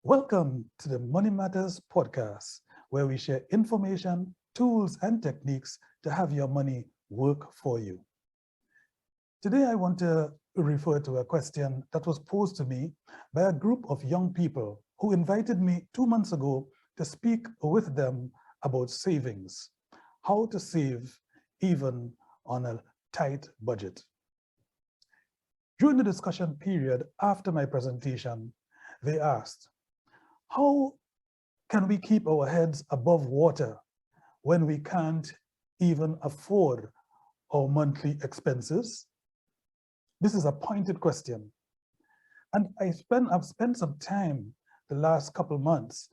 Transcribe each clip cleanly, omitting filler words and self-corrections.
Welcome to the Money Matters podcast, where we share information, tools, and techniques to have your money work for you. Today, I want to refer to a question that was posed to me by a group of young people who invited me 2 months ago to speak with them about savings, how to save even on a tight budget. During the discussion period after my presentation, they asked, how can we keep our heads above water when we can't even afford our monthly expenses? This is a pointed question. And I've spent some time the last couple months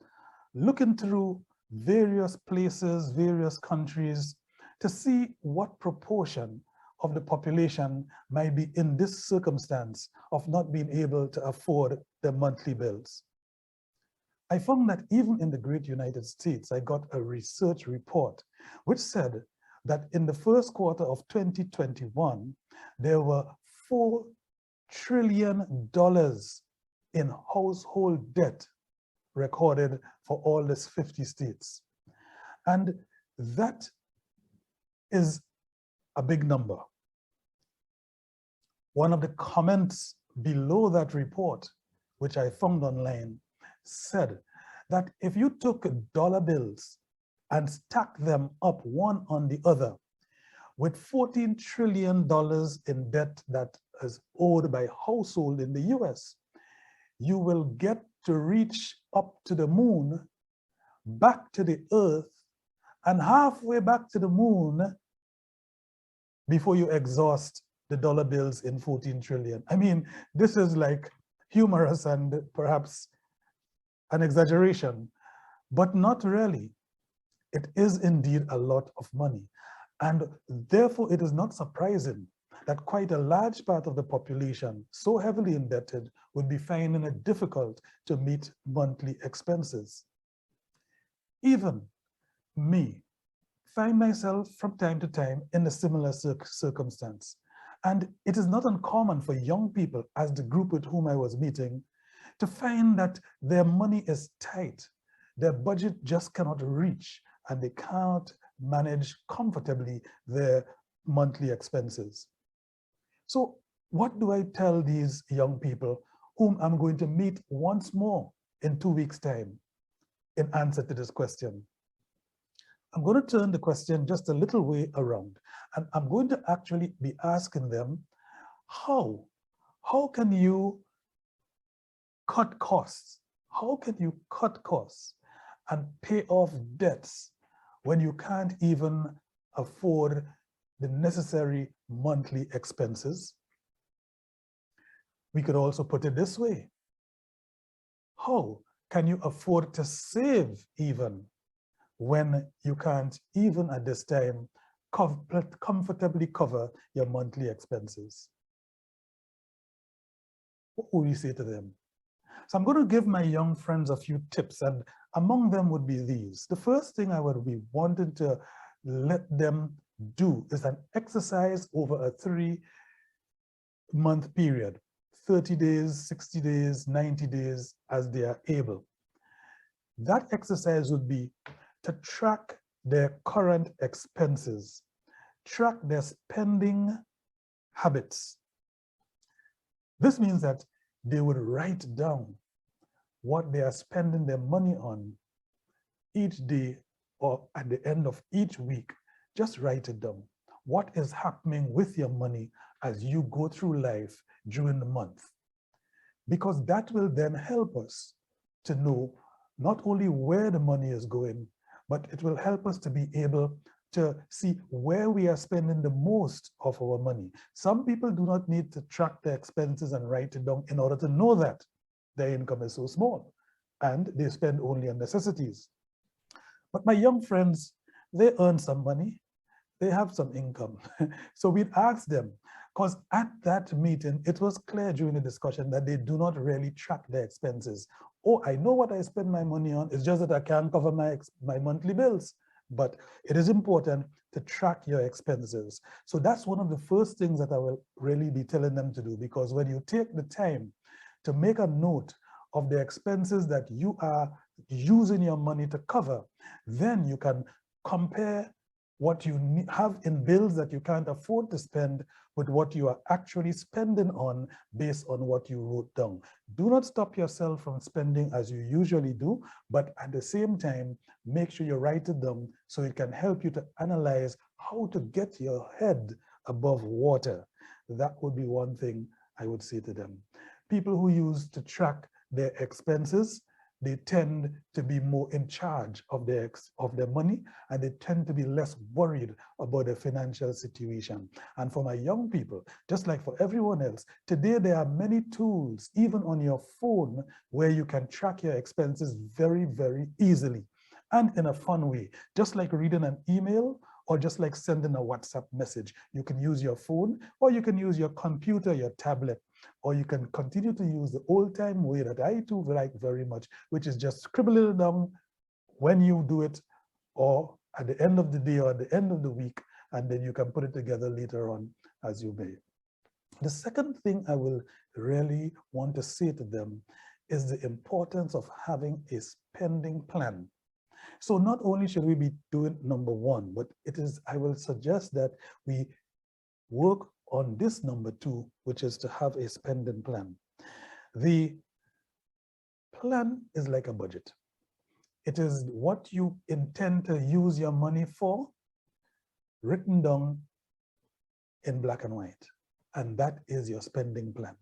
looking through various places, various countries to see what proportion of the population might be in this circumstance of not being able to afford their monthly bills. I found that even in the great United States, I got a research report which said that in the first quarter of 2021, there were $4 trillion in household debt recorded for all these 50 states. And that is a big number. One of the comments below that report, which I found online, said that if you took dollar bills and stacked them up one on the other, with $14 trillion in debt that is owed by household in the US, you will get to reach up to the moon, back to the earth, and halfway back to the moon before you exhaust the dollar bills in 14 trillion. I mean, this is like humorous and perhaps an exaggeration, but not really. It is indeed a lot of money. And therefore, it is not surprising that quite a large part of the population, so heavily indebted, would be finding it difficult to meet monthly expenses. Even me, find myself from time to time in a similar circumstance. And it is not uncommon for young people, as the group with whom I was meeting, to find that their money is tight, their budget just cannot reach, and they cannot manage comfortably their monthly expenses. So what do I tell these young people whom I'm going to meet once more in 2 weeks' time in answer to this question? I'm going to turn the question just a little way around, and I'm going to actually be asking them, how can you cut costs? How can you cut costs and pay off debts when you can't even afford the necessary monthly expenses? We could also put it this way. How can you afford to save even when you can't even at this time comfortably cover your monthly expenses? What would you say to them? So I'm going to give my young friends a few tips, and among them would be these. The first thing I would be wanting to let them do is an exercise over a 3-month period, 30 days, 60 days, 90 days, as they are able. That exercise would be to track their current expenses, track their spending habits. This means that they would write down what they are spending their money on each day or at the end of each week. Just write it down. What is happening with your money as you go through life during the month? Because that will then help us to know not only where the money is going, but it will help us to be able to see where we are spending the most of our money. Some people do not need to track their expenses and write it down in order to know that their income is so small and they spend only on necessities. But my young friends, they earn some money, they have some income. So we'd ask them, because at that meeting, it was clear during the discussion that they do not really track their expenses. Oh, I know what I spend my money on, it's just that I can't cover my monthly bills. But it is important to track your expenses. So that's one of the first things that I will really be telling them to do, because when you take the time to make a note of the expenses that you are using your money to cover, then you can compare what you have in bills that you can't afford to spend with what you are actually spending on based on what you wrote down. Do not stop yourself from spending as you usually do, but at the same time, make sure you write it down so it can help you to analyze how to get your head above water. That would be one thing I would say to them. People who use to track their expenses, they tend to be more in charge of their money, and they tend to be less worried about their financial situation. And for my young people, just like for everyone else, today there are many tools, even on your phone, where you can track your expenses very, very easily and in a fun way, just like reading an email or just like sending a WhatsApp message. You can use your phone, or you can use your computer, your tablet, or you can continue to use the old-time way that I too like very much, which is just scribbling it down when you do it, or at the end of the day or at the end of the week, and then you can put it together later on as you may. The second thing I will really want to say to them is the importance of having a spending plan. So not only should we be doing number one, but it is, I will suggest that we work on this number two, which is to have a spending plan. The plan is like a budget. It is what you intend to use your money for, written down in black and white. And that is your spending plan.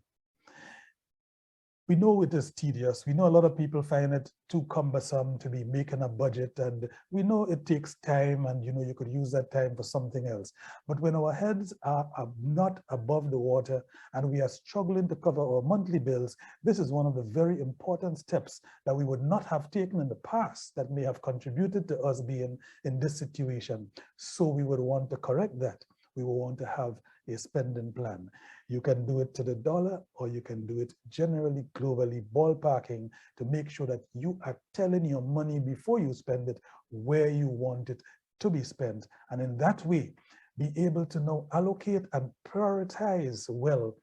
We know it is tedious. We know a lot of people find it too cumbersome to be making a budget, and we know it takes time, and you could use that time for something else. But when our heads are not above the water and we are struggling to cover our monthly bills, this is one of the very important steps that we would not have taken in the past that may have contributed to us being in this situation. So we would want to correct that. We will want to have a spending plan. You can do it to the dollar, or you can do it generally, globally, ballparking, to make sure that you are telling your money before you spend it where you want it to be spent. And in that way, be able to now allocate and prioritize well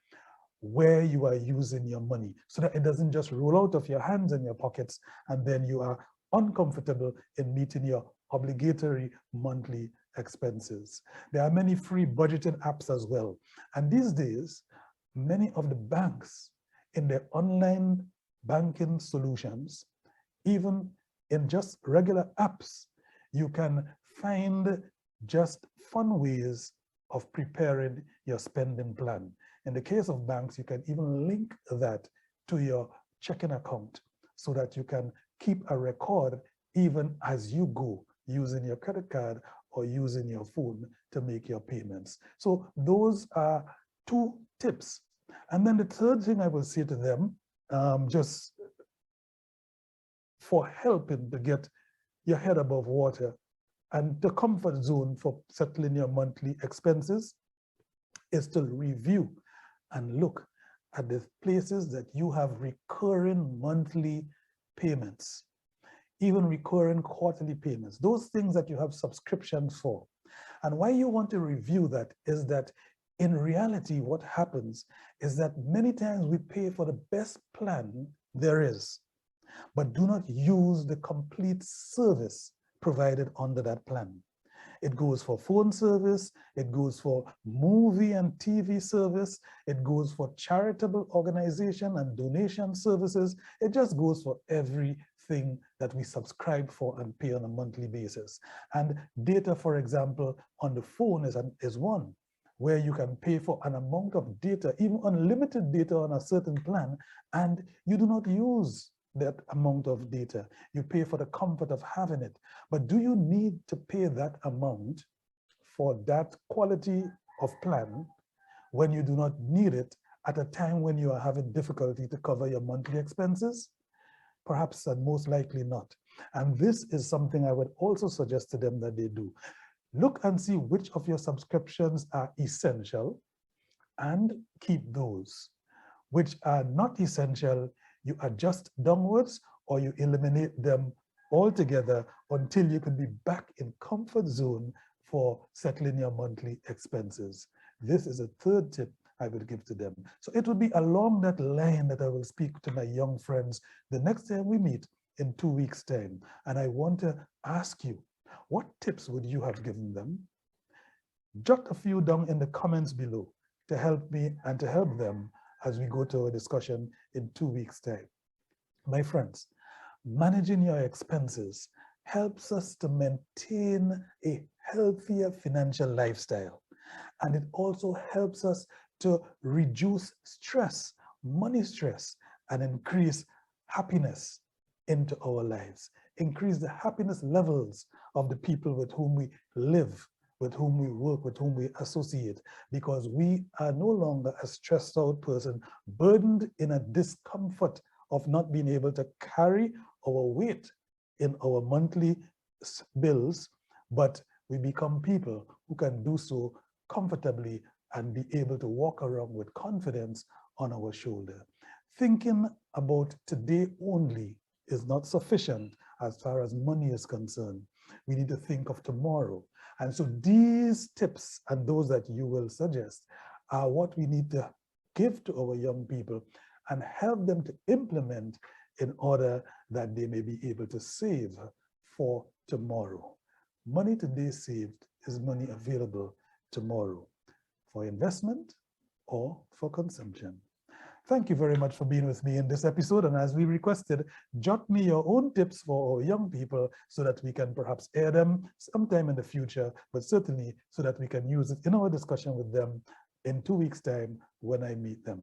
where you are using your money, so that it doesn't just roll out of your hands and your pockets, and then you are uncomfortable in meeting your obligatory monthly expenses. There are many free budgeting apps as well. And these days, many of the banks in their online banking solutions, even in just regular apps, you can find just fun ways of preparing your spending plan. In the case of banks, you can even link that to your checking account so that you can keep a record even as you go using your credit card or using your phone to make your payments. So those are two tips. And then the third thing I will say to them, just for helping to get your head above water and the comfort zone for settling your monthly expenses, is to review and look at the places that you have recurring monthly payments, even recurring quarterly payments, those things that you have subscriptions for. And why you want to review that is that in reality, what happens is that many times we pay for the best plan there is, but do not use the complete service provided under that plan. It goes for phone service, it goes for movie and TV service, it goes for charitable organization and donation services. It just goes for everything that we subscribe for and pay on a monthly basis. And data, for example, on the phone is one where you can pay for an amount of data, even unlimited data on a certain plan, and you do not use that amount of data. You pay for the comfort of having it. But do you need to pay that amount for that quality of plan when you do not need it at a time when you are having difficulty to cover your monthly expenses? Perhaps and most likely not. And this is something I would also suggest to them that they do. Look and see which of your subscriptions are essential and keep those. Which are not essential, you adjust downwards or you eliminate them altogether until you can be back in comfort zone for settling your monthly expenses. This is a third tip I would give to them. So it would be along that line that I will speak to my young friends the next time we meet in 2 weeks' time. And I want to ask you, what tips would you have given them? Jot a few down in the comments below to help me and to help them as we go to our discussion in 2 weeks' time. My friends, managing your expenses helps us to maintain a healthier financial lifestyle. And it also helps us to reduce stress, money stress, and increase happiness into our lives. Increase the happiness levels of the people with whom we live, with whom we work, with whom we associate, because we are no longer a stressed out person, burdened in a discomfort of not being able to carry our weight in our monthly bills, but we become people who can do so comfortably and be able to walk around with confidence on our shoulder. Thinking about today only is not sufficient as far as money is concerned. We need to think of tomorrow. And so these tips and those that you will suggest are what we need to give to our young people and help them to implement in order that they may be able to save for tomorrow. Money today saved is money available tomorrow for investment or for consumption. Thank you very much for being with me in this episode. And as we requested, jot me your own tips for our young people so that we can perhaps air them sometime in the future, but certainly so that we can use it in our discussion with them in 2 weeks' time when I meet them.